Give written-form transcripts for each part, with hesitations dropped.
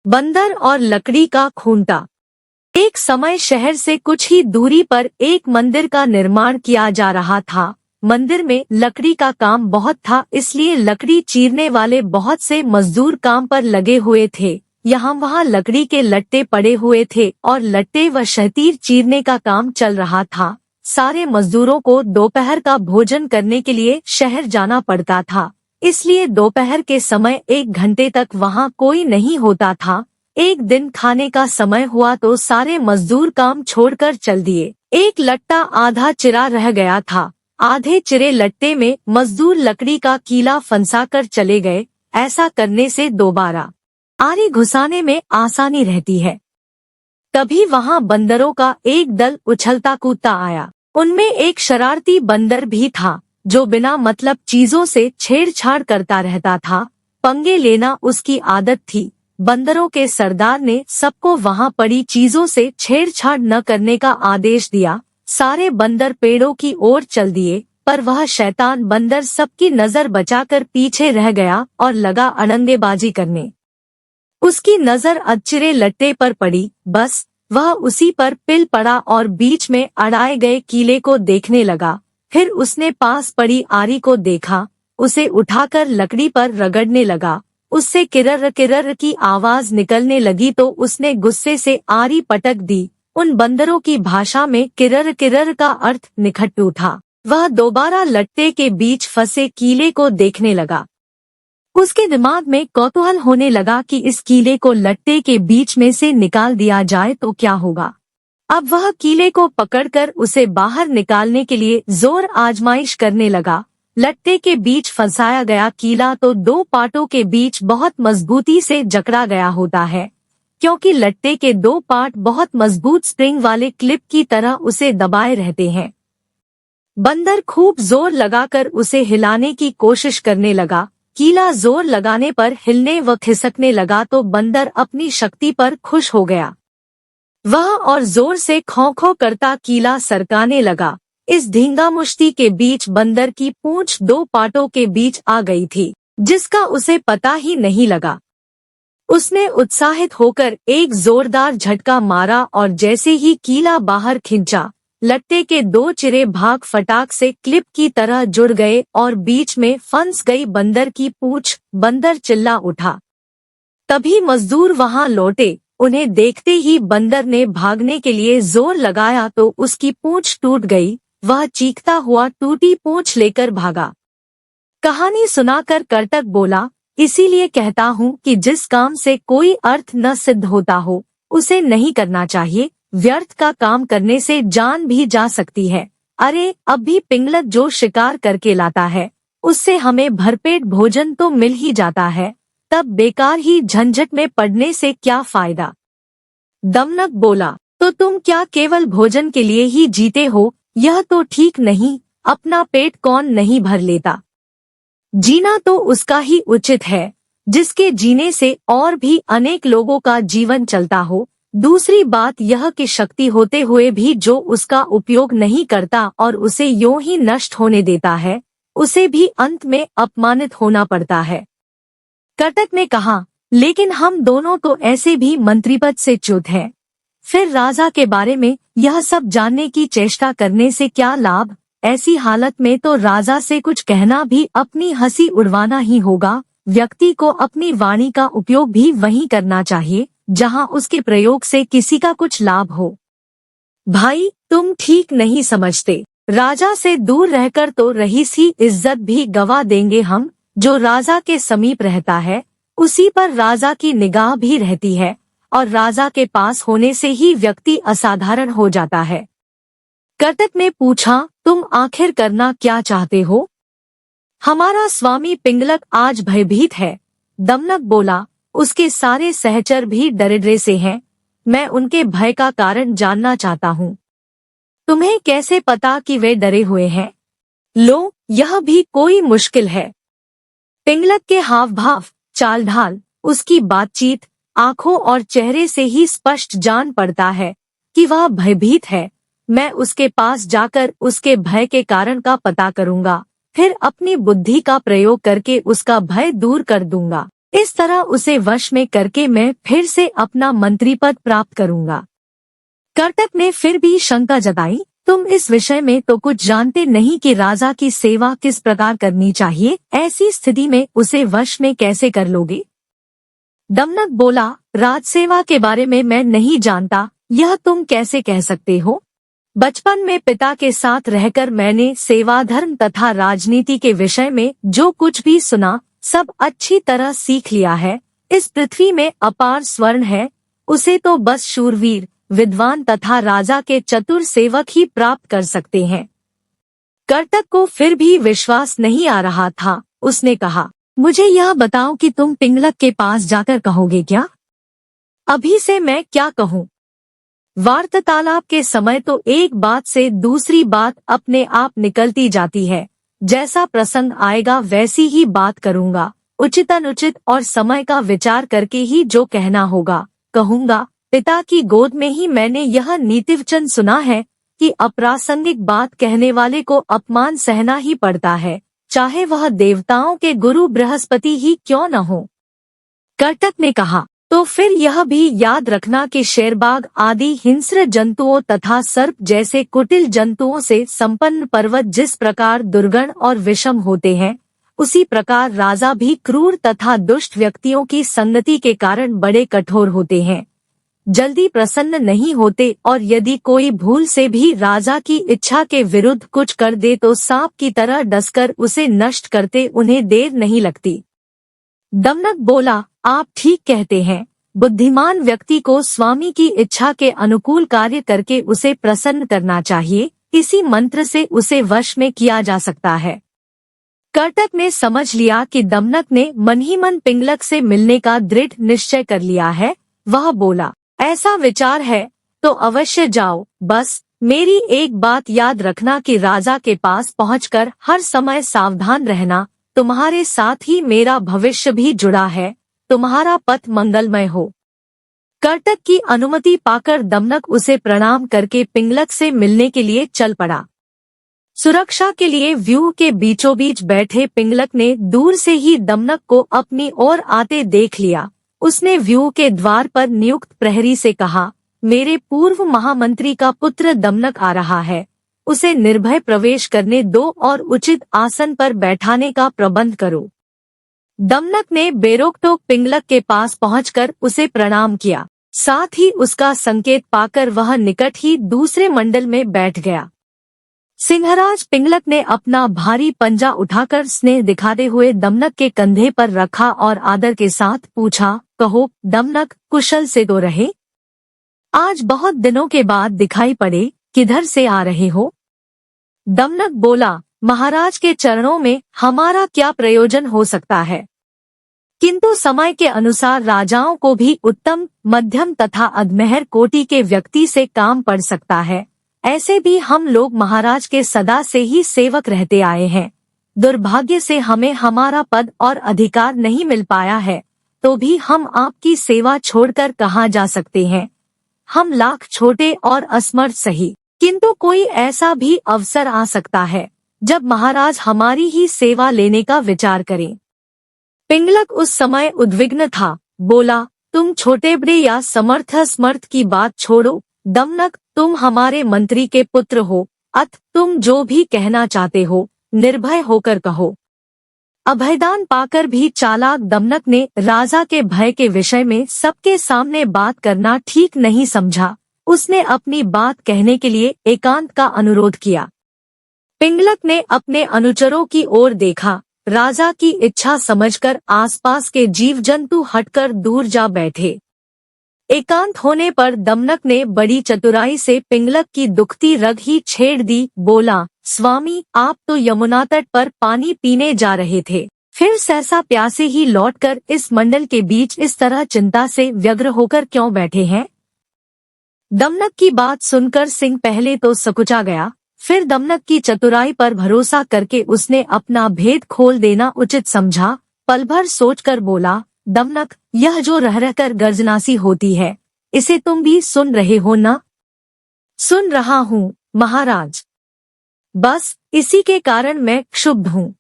बंदर और लकड़ी का खूंटा। एक समय शहर से कुछ ही दूरी पर एक मंदिर का निर्माण किया जा रहा था। मंदिर में लकड़ी का काम बहुत था, इसलिए लकड़ी चीरने वाले बहुत से मजदूर काम पर लगे हुए थे। यहाँ वहाँ लकड़ी के लट्टे पड़े हुए थे और लट्टे व शहतीर चीरने का काम चल रहा था। सारे मजदूरों को दोपहर का भोजन करने के लिए शहर जाना पड़ता था, इसलिए दोपहर के समय 1 घंटे तक वहाँ कोई नहीं होता था। एक दिन खाने का समय हुआ तो सारे मजदूर काम छोड़कर चल दिए। एक लट्टा आधा चिरा रह गया था। आधे चिरे लट्टे में मजदूर लकड़ी का कीला फंसाकर चले गए। ऐसा करने से दोबारा आरी घुसाने में आसानी रहती है। तभी वहाँ बंदरों का एक दल उछलता कूदता आया। उनमें एक शरारती बंदर भी था जो बिना मतलब चीजों से छेड़छाड़ करता रहता था। पंगे लेना उसकी आदत थी। बंदरों के सरदार ने सबको वहाँ पड़ी चीजों से छेड़छाड़ न करने का आदेश दिया। सारे बंदर पेड़ों की ओर चल दिए, पर वह शैतान बंदर सबकी नजर बचाकर पीछे रह गया और लगा अड़ंगेबाजी करने। उसकी नजर अधचिरे लट्टे पर पड़ी। बस वह उसी पर पिल पड़ा और बीच में अड़ाए गए कीले को देखने लगा। फिर उसने पास पड़ी आरी को देखा, उसे उठाकर लकड़ी पर रगड़ने लगा। उससे किरर किरर की आवाज निकलने लगी तो उसने गुस्से से आरी पटक दी। उन बंदरों की भाषा में किरर किरर का अर्थ निखट्टू था। वह दोबारा लट्टे के बीच फंसे कीले को देखने लगा। उसके दिमाग में कौतूहल होने लगा कि इस कीले को लट्टे के बीच में से निकाल दिया जाए तो क्या होगा। अब वह कीले को पकड़कर उसे बाहर निकालने के लिए जोर आजमाइश करने लगा। लट्टे के बीच फंसाया गया कीला तो 2 पार्टों के बीच बहुत मजबूती से जकड़ा गया होता है, क्योंकि लट्टे के 2 पार्ट बहुत मजबूत स्प्रिंग वाले क्लिप की तरह उसे दबाए रहते हैं। बंदर खूब जोर लगाकर उसे हिलाने की कोशिश करने लगा। कीला जोर लगाने पर हिलने व खिसकने लगा तो बंदर अपनी शक्ति पर खुश हो गया। वह और जोर से खौं खौं करता कीला सरकाने लगा। इस धींगामुश्ती के बीच बंदर की पूंछ 2 पार्टों के बीच आ गई थी, जिसका उसे पता ही नहीं लगा। उसने उत्साहित होकर एक जोरदार झटका मारा और जैसे ही कीला बाहर खींचा, लट्टे के 2 चिरे भाग फटाक से क्लिप की तरह जुड़ गए और बीच में फंस गई बंदर की पूंछ। बंदर चिल्ला उठा। तभी मजदूर वहां लौटे। उन्हें देखते ही बंदर ने भागने के लिए जोर लगाया तो उसकी पूंछ टूट गई। वह चीखता हुआ टूटी पूंछ लेकर भागा। कहानी सुनाकर कर्तक बोला, इसीलिए कहता हूँ कि जिस काम से कोई अर्थ न सिद्ध होता हो उसे नहीं करना चाहिए। व्यर्थ का काम करने से जान भी जा सकती है। अरे अब भी पिंगलक जो शिकार करके लाता है उससे हमें भरपेट भोजन तो मिल ही जाता है, तब बेकार ही झंझट में पड़ने से क्या फायदा। दमनक बोला, तो तुम क्या केवल भोजन के लिए ही जीते हो? यह तो ठीक नहीं। अपना पेट कौन नहीं भर लेता। जीना तो उसका ही उचित है जिसके जीने से और भी अनेक लोगों का जीवन चलता हो। दूसरी बात यह कि शक्ति होते हुए भी जो उसका उपयोग नहीं करता और उसे यूं ही नष्ट होने देता है, उसे भी अंत में अपमानित होना पड़ता है। कर्तक ने कहा, लेकिन हम दोनों तो ऐसे भी मंत्रीपद से च्युत हैं। फिर राजा के बारे में यह सब जानने की चेष्टा करने से क्या लाभ? ऐसी हालत में तो राजा से कुछ कहना भी अपनी हंसी उड़वाना ही होगा। व्यक्ति को अपनी वाणी का उपयोग भी वहीं करना चाहिए जहां उसके प्रयोग से किसी का कुछ लाभ हो। भाई तुम ठीक नहीं समझते। राजा से दूर रहकर तो रईसी इज्जत भी गवा देंगे हम। जो राजा के समीप रहता है उसी पर राजा की निगाह भी रहती है, और राजा के पास होने से ही व्यक्ति असाधारण हो जाता है। कर्तक ने पूछा, तुम आखिर करना क्या चाहते हो? हमारा स्वामी पिंगलक आज भयभीत है। दमनक बोला, उसके सारे सहचर भी डरे से हैं। मैं उनके भय का कारण जानना चाहता हूँ। तुम्हें कैसे पता कि वे डरे हुए हैं? लो, यह भी कोई मुश्किल है। पिंगलक के हाव भाव, चाल ढाल, उसकी बातचीत, आंखों और चेहरे से ही स्पष्ट जान पड़ता है कि वह भयभीत है। मैं उसके पास जाकर उसके भय के कारण का पता करूंगा, फिर अपनी बुद्धि का प्रयोग करके उसका भय दूर कर दूंगा। इस तरह उसे वश में करके मैं फिर से अपना मंत्री पद प्राप्त करूंगा। कर्तक ने फिर भी शंका जताई, तुम इस विषय में तो कुछ जानते नहीं कि राजा की सेवा किस प्रकार करनी चाहिए, ऐसी स्थिति में उसे वश में कैसे कर लोगे? दमनक बोला, राजसेवा के बारे में मैं नहीं जानता, यह तुम कैसे कह सकते हो? बचपन में पिता के साथ रहकर मैंने सेवा धर्म तथा राजनीति के विषय में जो कुछ भी सुना सब अच्छी तरह सीख लिया है। इस पृथ्वी में अपार स्वर्ण है, उसे तो बस शूरवीर, विद्वान तथा राजा के चतुर सेवक ही प्राप्त कर सकते हैं। कर्तक को फिर भी विश्वास नहीं आ रहा था। उसने कहा, मुझे यह बताओ कि तुम पिंगलक के पास जाकर कहोगे क्या? अभी से मैं क्या कहूँ? वार्तालाप के समय तो एक बात से दूसरी बात अपने आप निकलती जाती है। जैसा प्रसंग आएगा वैसी ही बात करूँगा। उचित अनुचित और समय का विचार करके ही जो कहना होगा कहूँगा। पिता की गोद में ही मैंने यह नीतिवचन सुना है कि अप्रासंगिक बात कहने वाले को अपमान सहना ही पड़ता है, चाहे वह देवताओं के गुरु बृहस्पति ही क्यों न हो। कर्तक ने कहा, तो फिर यह भी याद रखना कि शेरबाग आदि हिंस्र जंतुओं तथा सर्प जैसे कुटिल जंतुओं से संपन्न पर्वत जिस प्रकार दुर्गण और विषम होते हैं, उसी प्रकार राजा भी क्रूर तथा दुष्ट व्यक्तियों की संगति के कारण बड़े कठोर होते हैं, जल्दी प्रसन्न नहीं होते, और यदि कोई भूल से भी राजा की इच्छा के विरुद्ध कुछ कर दे तो सांप की तरह डसकर उसे नष्ट करते उन्हें देर नहीं लगती। दमनक बोला, आप ठीक कहते हैं। बुद्धिमान व्यक्ति को स्वामी की इच्छा के अनुकूल कार्य करके उसे प्रसन्न करना चाहिए, इसी मंत्र से उसे वश में किया जा सकता है। कर्तक ने समझ लिया कि दमनक ने मन ही मन पिंगलक से मिलने का दृढ़ निश्चय कर लिया है। वह बोला, ऐसा विचार है तो अवश्य जाओ, बस मेरी एक बात याद रखना कि राजा के पास पहुंचकर हर समय सावधान रहना। तुम्हारे साथ ही मेरा भविष्य भी जुड़ा है, तुम्हारा पथ मंगलमय हो। कर्तक की अनुमति पाकर दमनक उसे प्रणाम करके पिंगलक से मिलने के लिए चल पड़ा। सुरक्षा के लिए व्यूह के बीचों बीच बैठे पिंगलक ने दूर से ही दमनक को अपनी ओर आते देख लिया। उसने व्यूह के द्वार पर नियुक्त प्रहरी से कहा, मेरे पूर्व महामंत्री का पुत्र दमनक आ रहा है, उसे निर्भय प्रवेश करने दो और उचित आसन पर बैठाने का प्रबंध करो। दमनक ने बेरोकटोक पिंगलक के पास पहुंचकर उसे प्रणाम किया, साथ ही उसका संकेत पाकर वह निकट ही दूसरे मंडल में बैठ गया। सिंहराज पिंगलक ने अपना भारी पंजा उठाकर स्नेह दिखाते हुए दमनक के कंधे पर रखा और आदर के साथ पूछा, कहो दमनक, कुशल से तो रहे? आज बहुत दिनों के बाद दिखाई पड़े, किधर से आ रहे हो? दमनक बोला, महाराज के चरणों में हमारा क्या प्रयोजन हो सकता है, किंतु समय के अनुसार राजाओं को भी उत्तम, मध्यम तथा अधमेहर कोटि के व्यक्ति से काम पड़ सकता है। ऐसे भी हम लोग महाराज के सदा से ही सेवक रहते आए हैं। दुर्भाग्य से हमें हमारा पद और अधिकार नहीं मिल पाया है, तो भी हम आपकी सेवा छोड़कर कहाँ जा सकते हैं। हम लाख छोटे और असमर्थ सही, किंतु कोई ऐसा भी अवसर आ सकता है जब महाराज हमारी ही सेवा लेने का विचार करें। पिंगलक उस समय उद्विग्न था। बोला, तुम छोटे बड़े या समर्थ की बात छोड़ो। दमनक, तुम हमारे मंत्री के पुत्र हो, अत तुम जो भी कहना चाहते हो निर्भय होकर कहो। अभयदान पाकर भी चालाक दमनक ने राजा के भय के विषय में सबके सामने बात करना ठीक नहीं समझा। उसने अपनी बात कहने के लिए एकांत का अनुरोध किया। पिंगलक ने अपने अनुचरों की ओर देखा। राजा की इच्छा समझकर आसपास के जीव जंतु हटकर दूर जा बैठे। एकांत होने पर दमनक ने बड़ी चतुराई से पिंगलक की दुखती रग ही छेड़ दी। बोला, स्वामी, आप तो यमुना तट पर पानी पीने जा रहे थे, फिर सहसा प्यासे ही लौटकर इस मंडल के बीच इस तरह चिंता से व्यग्र होकर क्यों बैठे हैं? दमनक की बात सुनकर सिंह पहले तो सकुचा गया, फिर दमनक की चतुराई पर भरोसा करके उसने अपना भेद खोल देना उचित समझा। पल भर सोचकर बोला, दमनक, यह जो रह रहकर गर्जनासी होती है, इसे तुम भी सुन रहे हो ना? सुन रहा हूँ महाराज, बस इसी के कारण मैं क्षुब्ध हूँ।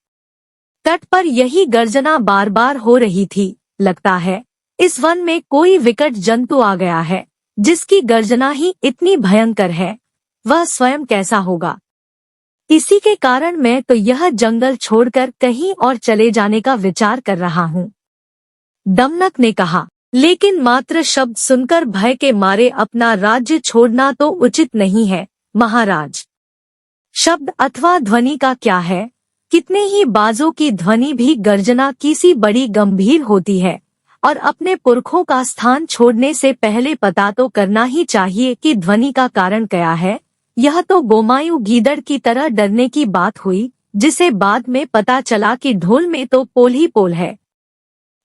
तट पर यही गर्जना बार बार हो रही थी, लगता है इस वन में कोई विकट जंतु आ गया है, जिसकी गर्जना ही इतनी भयंकर है। वह स्वयं कैसा होगा? इसी के कारण मैं तो यह जंगल छोड़कर कहीं और चले जाने का विचार कर रहा हूँ। दमनक ने कहा, लेकिन मात्र शब्द सुनकर भय के मारे अपना राज्य छोड़ना तो उचित नहीं है महाराज। शब्द अथवा ध्वनि का क्या है, कितने ही बाजों की ध्वनि भी गर्जना किसी बड़ी गंभीर होती है, और अपने पुरखों का स्थान छोड़ने से पहले पता तो करना ही चाहिए कि ध्वनि का कारण क्या है। यह तो गोमायु गीदड़ की तरह डरने की बात हुई, जिसे बाद में पता चला कि ढोल में तो पोल ही पोल है।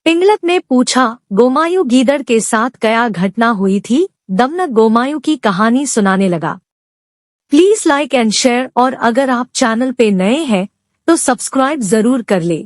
पिंगलक ने पूछा, गोमायु गीदड़ के साथ क्या घटना हुई थी? दमनक गोमायु की कहानी सुनाने लगा। प्लीज लाइक एंड शेयर, और अगर आप चैनल पे नए हैं तो सब्सक्राइब जरूर कर ले।